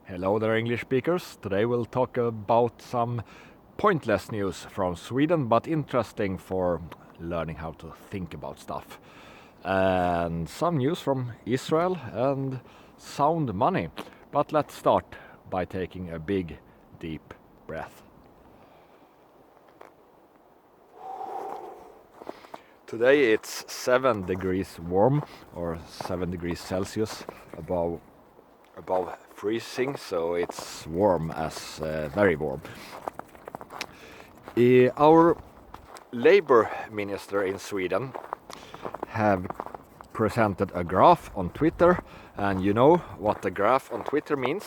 Hello there, English speakers. Today we'll talk about some pointless news from Sweden, but interesting for learning how to think about stuff. And some news from Israel and sound money. But let's start by taking a big, deep breath. Today it's 7 degrees warm, or 7 degrees Celsius above freezing, so it's warm, as very warm. Our labor minister in Sweden have presented a graph on Twitter, and you know what the graph on Twitter means?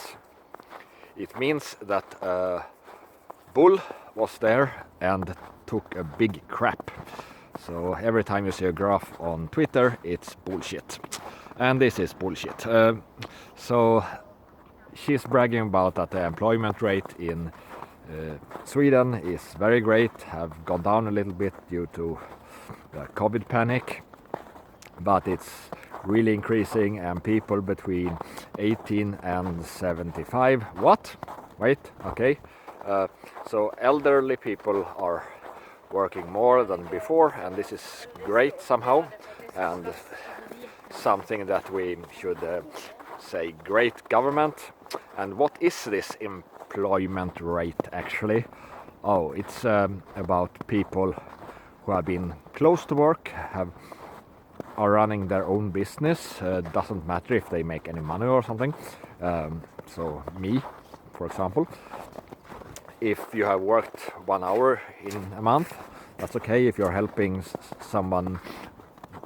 It means that a bull was there and took a big crap. So every time you see a graph on Twitter, it's bullshit. And this is bullshit. So she's bragging about that the employment rate in Sweden is very great, have gone down a little bit due to the COVID panic, but it's really increasing, and people between 18 and 75. What? Wait, okay. So elderly people are working more than before, and this is great somehow, and something that we should say great government. And what is this employment rate actually? Oh, it's about people who have been close to work, are running their own business. Doesn't matter if they make any money or something. So me, for example, if you have worked 1 hour in a month, that's okay. If you're helping someone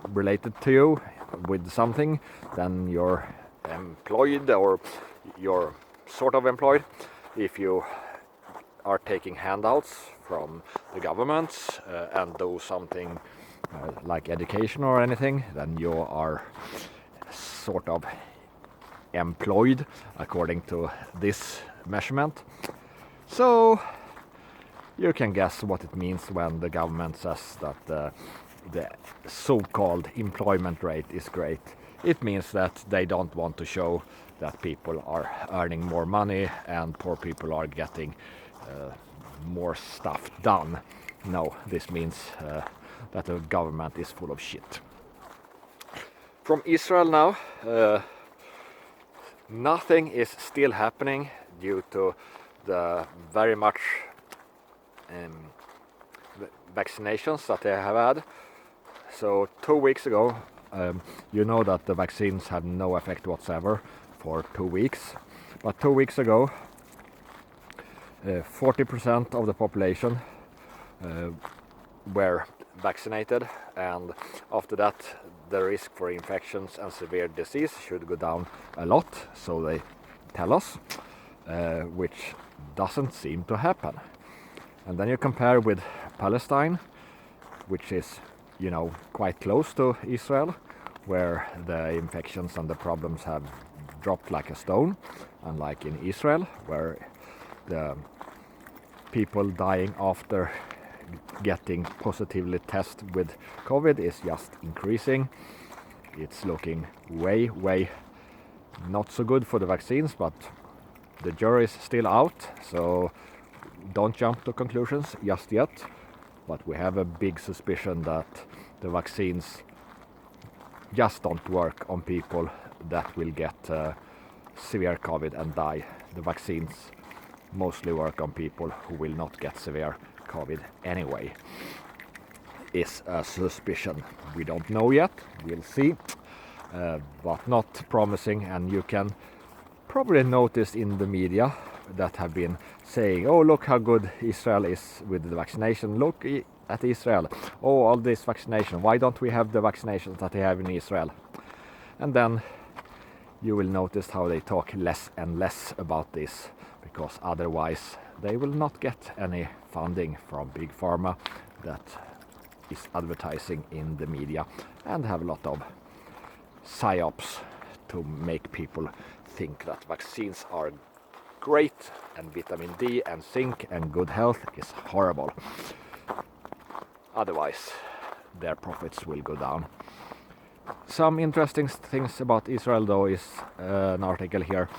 related to you with something, then you're employed, or you're sort of employed. If you are taking handouts from the government and do something like education or anything, then you are sort of employed according to this measurement. So you can guess what it means when the government says that the so-called employment rate is great. It means that they don't want to show that people are earning more money and poor people are getting more stuff done. No, this means that the government is full of shit. From Israel now, nothing is still happening due to the very much vaccinations that they have had. So 2 weeks ago, you know that the vaccines had no effect whatsoever for 2 weeks. But 2 weeks ago, 40% of the population were vaccinated, and after that the risk for infections and severe disease should go down a lot, so they tell us, which doesn't seem to happen. And then you compare with Palestine, which is, you know, quite close to Israel, where the infections and the problems have dropped like a stone, unlike in Israel, where the people dying after getting positively tested with COVID is just increasing. It's looking way not so good for the vaccines, but the jury is still out, so don't jump to conclusions just yet. But we have a big suspicion that the vaccines just don't work on people that will get severe COVID and die. The vaccines mostly work on people who will not get severe COVID anyway. Is a suspicion. We don't know yet, we'll see, but not promising. And you can probably notice in the media that have been saying, oh, look how good Israel is with the vaccination, look at Israel, oh, all this vaccination, why don't we have the vaccinations that they have in Israel? And then you will notice how they talk less and less about this, because otherwise they will not get any funding from big pharma that is advertising in the media and have a lot of psyops to make people think that vaccines are great and vitamin D and zinc and good health is horrible. Otherwise their profits will go down. Some interesting things about Israel though is an article here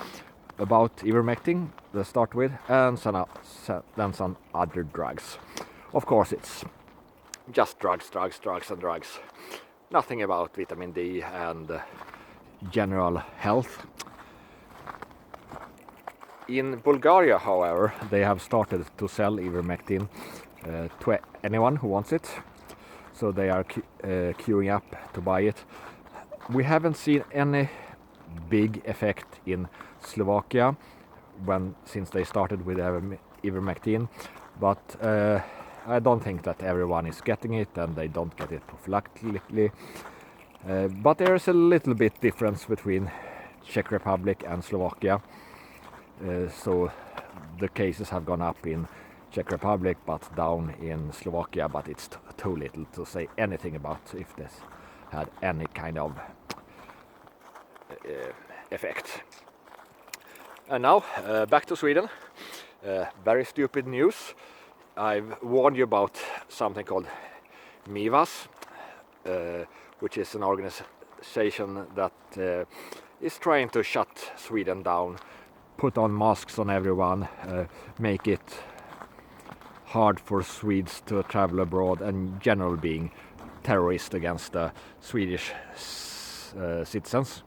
about Ivermectin to start with, and then some other drugs. Of course, it's just drugs and drugs. Nothing about vitamin D and general health. In Bulgaria, however, they have started to sell Ivermectin to anyone who wants it. So they are queuing up to buy it. We haven't seen any big effect in Slovakia since they started with Ivermectin, but I don't think that everyone is getting it, and they don't get it prophylactically. But there is a little bit difference between Czech Republic and Slovakia. So the cases have gone up in Czech Republic but down in Slovakia, but it's too little to say anything about if this had any kind of effect. And now back to Sweden. Very stupid news. I've warned you about something called MEWAS, which is an organization that is trying to shut Sweden down, put on masks on everyone, make it hard for Swedes to travel abroad, and generally being terrorist against the Swedish citizens.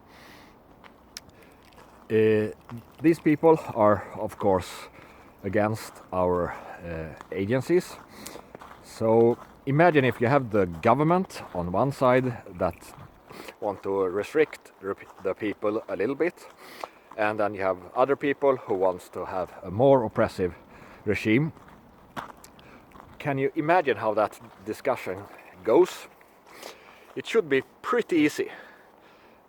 These people are, of course, against our agencies. So imagine if you have the government on one side that want to restrict the people a little bit, and then you have other people who wants to have a more oppressive regime. Can you imagine how that discussion goes? It should be pretty easy.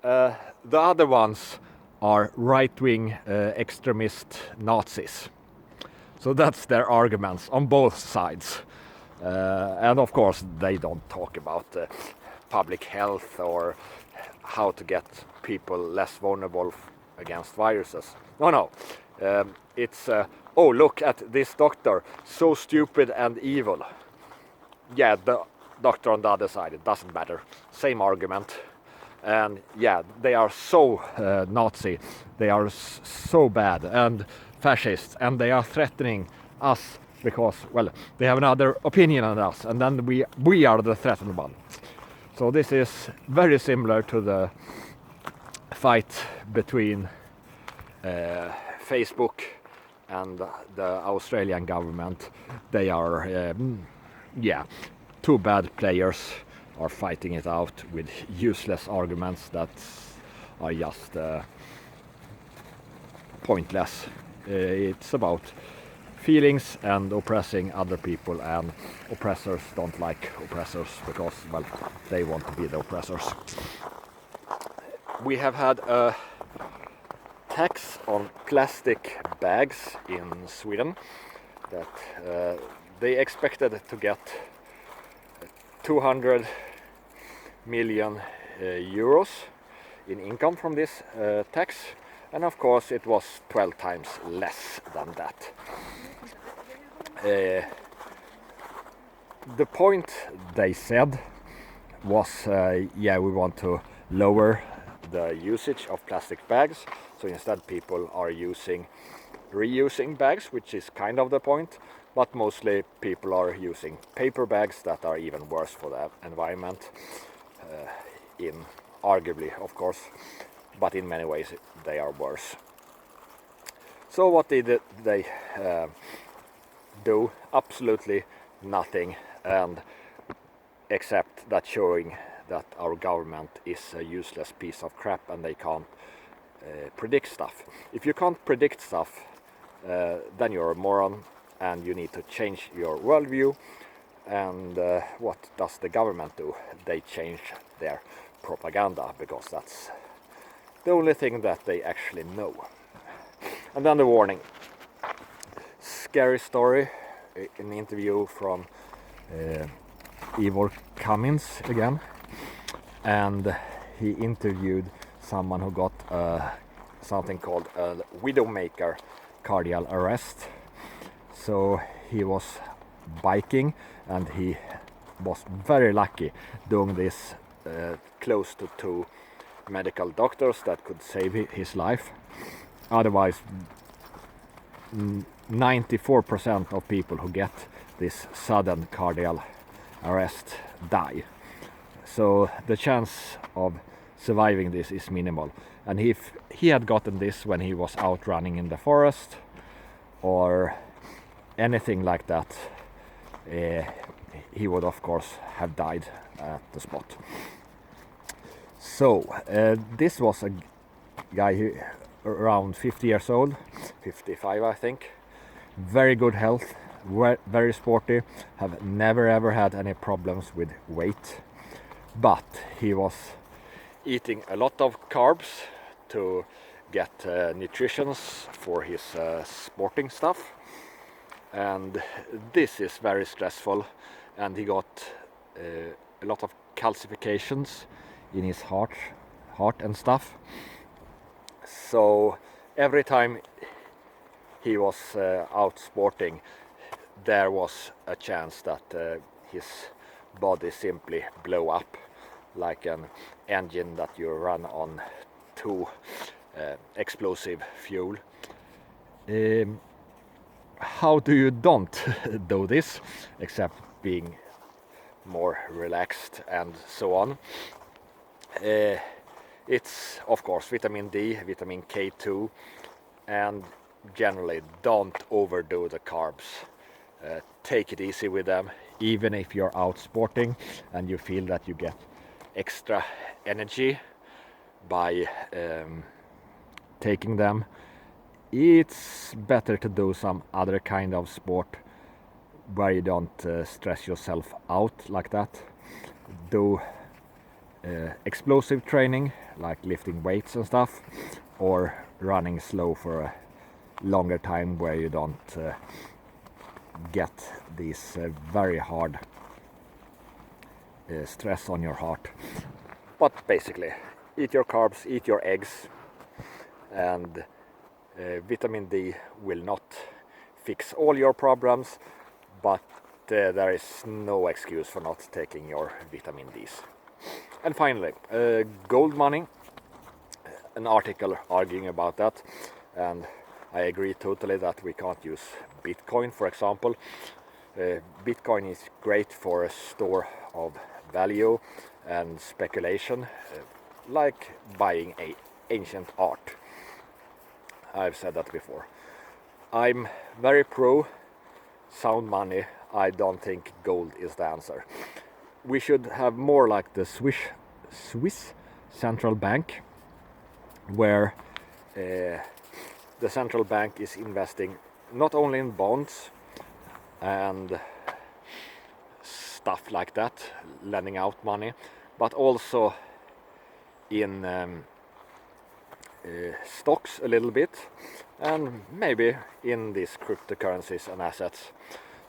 The other ones are right-wing extremist Nazis. So that's their arguments on both sides. And of course they don't talk about public health or how to get people less vulnerable against viruses. No. It's oh, look at this doctor, so stupid and evil. Yeah, the doctor on the other side, it doesn't matter. Same argument. And yeah, they are so Nazi, they are so bad and fascists, and they are threatening us because, well, they have another opinion on us, and then we are the threatened one. So this is very similar to the fight between Facebook and the Australian government. They are, two bad players are fighting it out with useless arguments that are just pointless. It's about feelings and oppressing other people, and oppressors don't like oppressors because, well, they want to be the oppressors. We have had a tax on plastic bags in Sweden that they expected to get 200 million euros in income from this tax, and of course it was 12 times less than that. The point they said was we want to lower the usage of plastic bags, so instead people are reusing bags, which is kind of the point, but mostly people are using paper bags that are even worse for the environment, arguably, of course, but in many ways they are worse. So what did they do? Absolutely nothing, and except that showing that our government is a useless piece of crap and they can't predict stuff. If you can't predict stuff, then you're a moron and you need to change your worldview. And what does the government do? They change their propaganda, because that's the only thing that they actually know. And then the warning. Scary story, an interview from Ivor Cummins again, and he interviewed someone who got something called a Widowmaker cardiac arrest. So he was biking and he was very lucky doing this close to two medical doctors that could save his life. otherwise 94% of people who get this sudden cardiac arrest die. So the chance of surviving this is minimal. And if he had gotten this when he was out running in the forest or anything like that, he would of course have died at the spot. So this was a guy around 50 years old, 55 I think, very good health, very sporty, have never ever had any problems with weight, but he was eating a lot of carbs to get nutrition for his sporting stuff, and this is very stressful, and he got a lot of calcifications in his heart and stuff. So every time he was out sporting, there was a chance that his body simply blow up like an engine that you run on too explosive fuel. How do you don't do this except being more relaxed and so on? It's of course vitamin D, vitamin K2, and generally don't overdo the carbs. Take it easy with them, even if you're out sporting and you feel that you get extra energy by taking them. It's better to do some other kind of sport where you don't stress yourself out like that. Do explosive training like lifting weights and stuff, or running slow for a longer time where you don't get this very hard stress on your heart. But basically, eat your carbs, eat your eggs, and vitamin D will not fix all your problems, but there is no excuse for not taking your vitamin Ds. And finally, gold money, an article arguing about that, and I agree totally that we can't use Bitcoin, for example. Bitcoin is great for a store of value and speculation, like buying ancient art. I've said that before. I'm very pro sound money. I don't think gold is the answer. We should have more like the Swiss central bank, where the central bank is investing not only in bonds and stuff like that, lending out money, but also in stocks a little bit, and maybe in these cryptocurrencies and assets.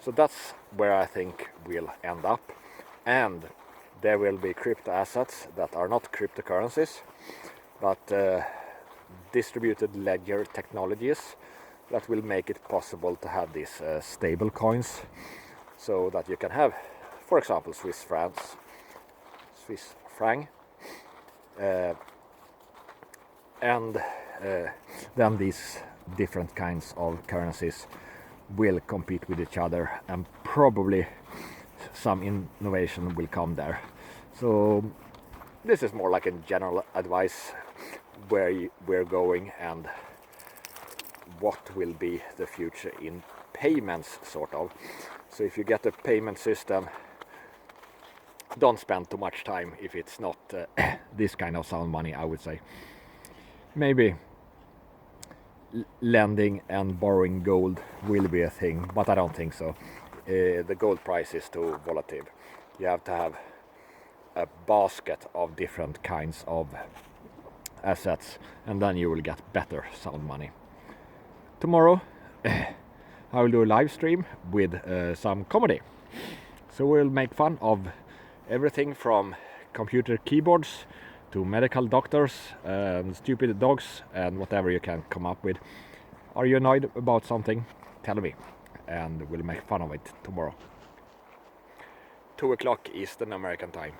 So that's where I think we'll end up, and there will be crypto assets that are not cryptocurrencies, but distributed ledger technologies that will make it possible to have these stable coins, so that you can have, for example, Swiss franc, and then these different kinds of currencies will compete with each other, and probably some innovation will come there. So this is more like a general advice where we're going and what will be the future in payments, sort of. So if you get a payment system, don't spend too much time if it's not this kind of sound money, I would say. Maybe lending and borrowing gold will be a thing, but I don't think so. The gold price is too volatile. You have to have a basket of different kinds of assets, and then you will get better sound money. Tomorrow I will do a live stream with some comedy. So we'll make fun of everything from computer keyboards to medical doctors and stupid dogs and whatever you can come up with. Are you annoyed about something? Tell me, and we'll make fun of it tomorrow. 2 o'clock Eastern American time.